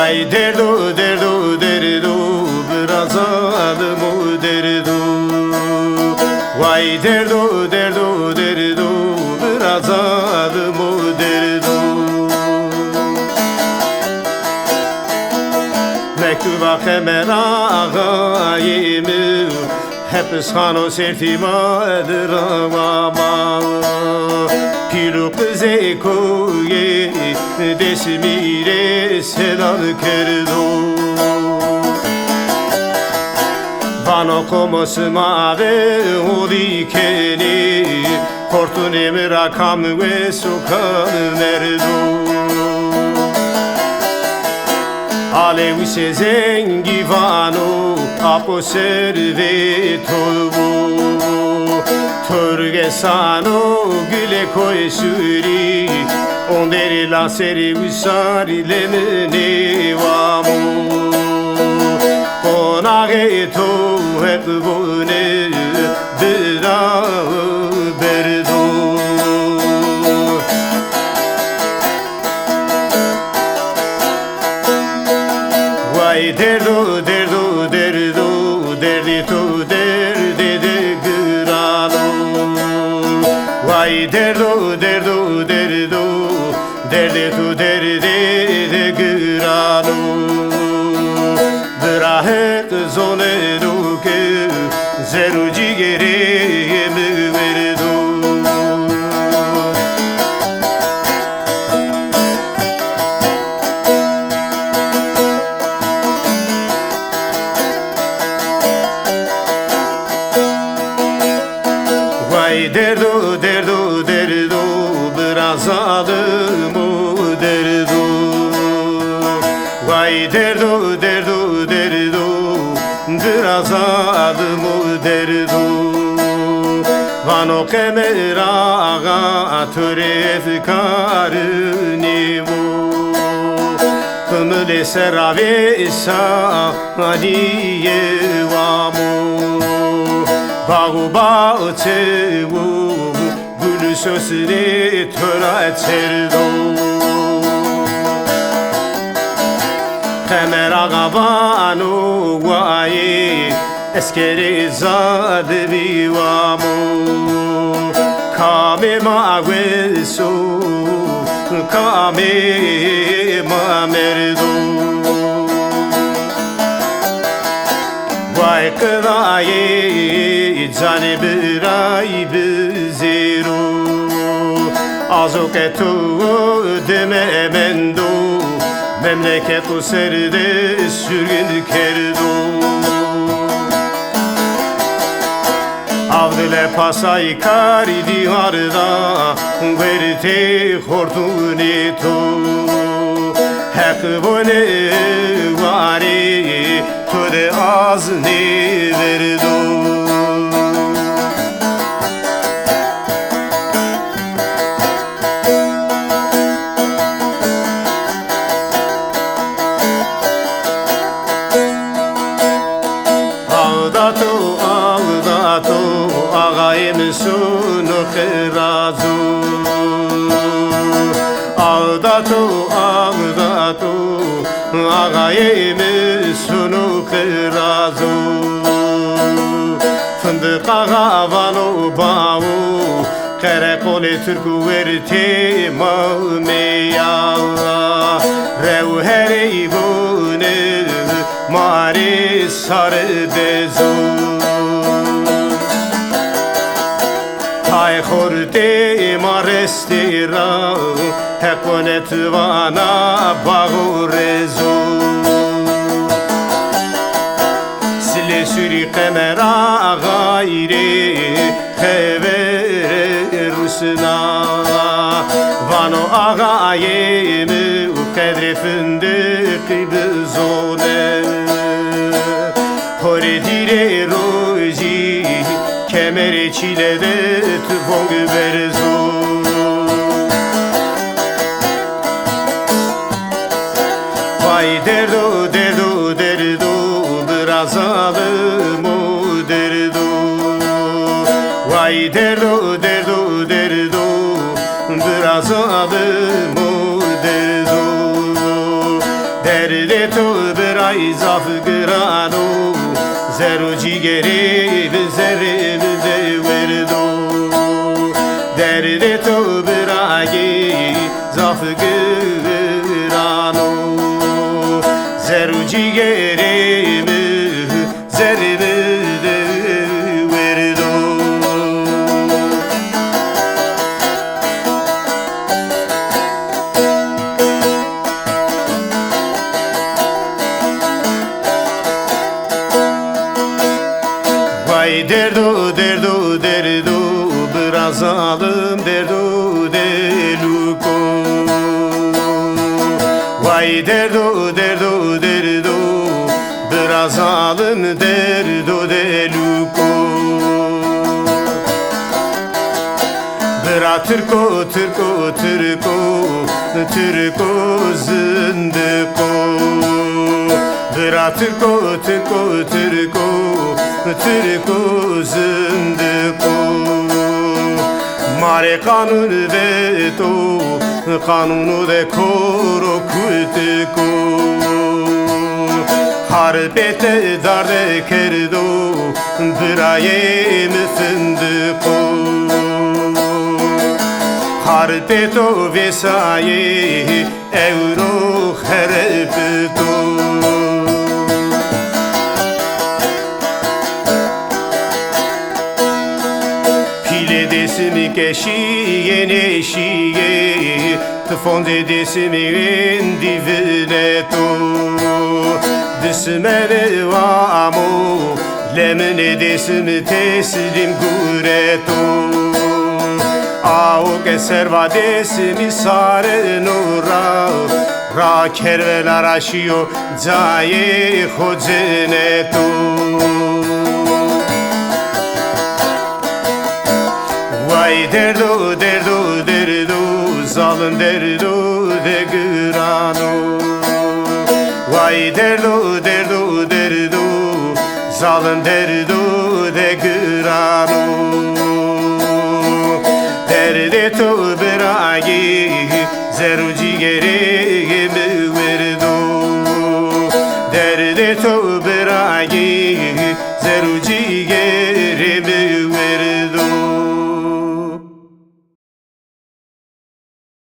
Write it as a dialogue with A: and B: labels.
A: Vay derdo derdo derdo biraz alım o derdo. Vay derdo derdo derdo biraz alım o derdo. Mektuba kemer ağayımı hep sana sertimadır ama Pilu kıze koye desmire selam kerdo. Bana koması mave o dikeni kortun emir rakam ve sokan nerdo. Alevi se zengi vano apo serve tolvo Törge sano güle koy suri Onderi la seri usari lemene vamo Konage to hep bone bera berdo. Vay derdo derdo derdo derdi tu derdi de grano. Vay derdo derdo derdo derdi tu derdi de grano. Brahet zone duke zeru cigere mi verdo. Vay derdo derdo derdo biraz alım o derdo. Vay derdo derdo derdo biraz alım o derdo. Vano kemera töref karni bu. Kımıle serave sa adiye vamu. Bağı bağı çevu gülü sözüne töre çerdo. Kemer ağabanu vaye eskeri zade vivamu. Kame mağvesu kame mamerdo. Vay kıdaye cani biray biziru Azok etu deme mendo Memleketu serde sürgün kerdo. Avdile pasay kari diharda Verite hortuni tu Hek bone vari Töre az ne verdo. Ağdato ağdato ağayım sunu kırazu. Ağdato ağdato ağayım sunu kırazu. Fındık ağavano bavu Karakole Türkü verti mağmeya. Revheri bunu mari sarı dezu. Hay khorte marestira Hekonet vana bağurezu. Sile sürü kemera gayri Hever rusna Vano ağayemi Kadri fındık bizone Hore dire roji Kemeri çilede tüfong berzu. Vay derdo derdo derdo biraz alım o derdo. Vay derdo derdo derdo biraz alım o derdo. درد تو برای زاف گرانو زرو جیگری به زره به وردو درد تو برای زاف گرانو زرو جیگری به زره به وردو Vay derdo derdo derdo biraz alım derdo deluko Vay derdo derdo derdo biraz alım derdo deluko Bıra Türko Türko Türko Türko zındıko Bıra Türko Türko Türko Türko zındıko Mare kanun ve to kanunu de koro kutiko Harbete darde kerdo Bıraye müfındıko Harpeto vesaye euro herpeto Pile desimi keşiye neşiye Tıfonde desimi endivineto Dismene vamo Lemne desimi teslim gureto Au che serva desimi sare nura Ra kervelar aşıyor zaye hocenetu Vay derdo derdo derdo zalın derdo de grano Vay derdo derdo derdo zalın derdo de grano Derdi to beragi zeru cigere